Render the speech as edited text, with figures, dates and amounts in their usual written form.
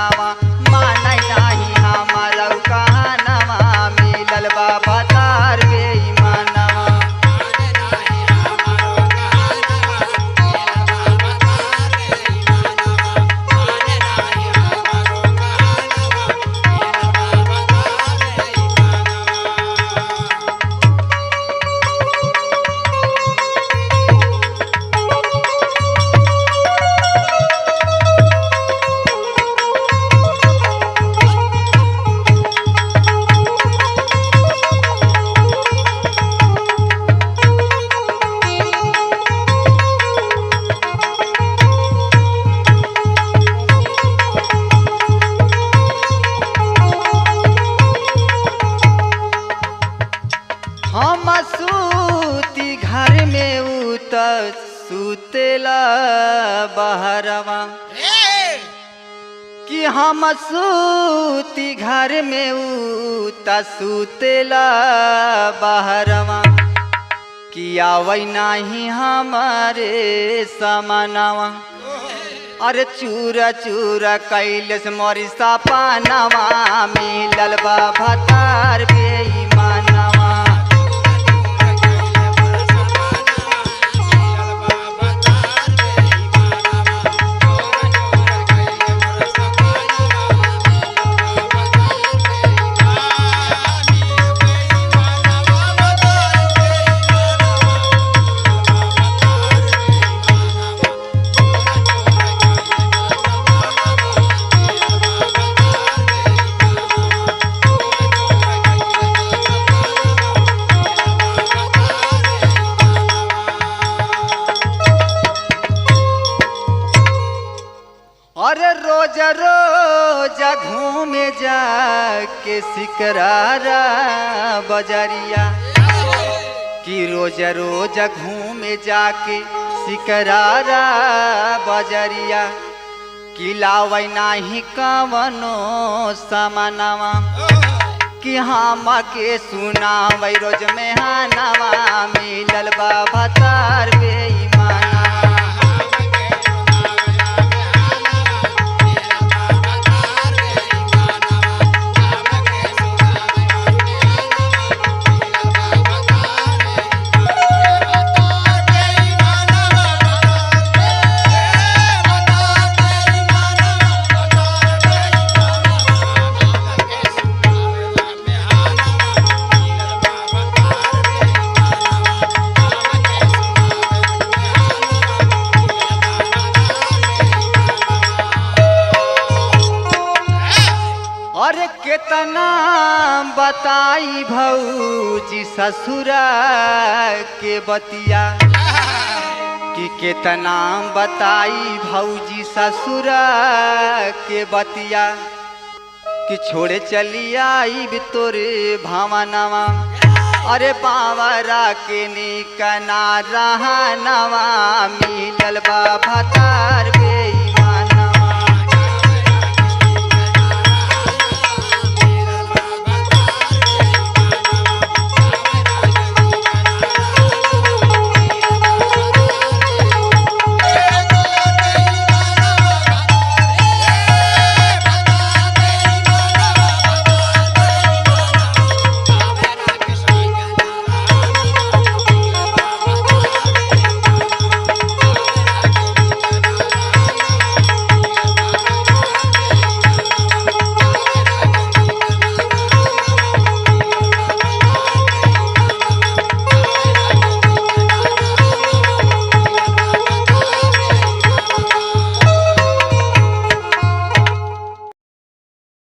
मानवा मानै नाही हमारा कहनवा मिलल बा भतार बेईमानवा। हम सूती घर में उत सुतेला बहरवा कि हम सूती घर में उत सुतेला बहरवा कि आवै नाही हमारे समानवा। अरे चूरा चूरा कैलस मोरी सपनवा मिलल बा भतार बेईमानवा। अरे रोज रोज घूमे जाके सिकरारा बजरिया कि रोज रोज घूमे जाके सिकरारा बजरिया कि लावै नाही कवनो समानवा कि हम के सुनावै रोज मेहनवा मिलल बा भतार बेईमानवा। अरे केतना बताई भौजी ससुरा के बतिया कि केतना बताई भौजी ससुरा के बतिया कि छोड़े चली आई तोरे भावनवा। अरे बावरा के निकना रहनवा मिलल बा भतार बे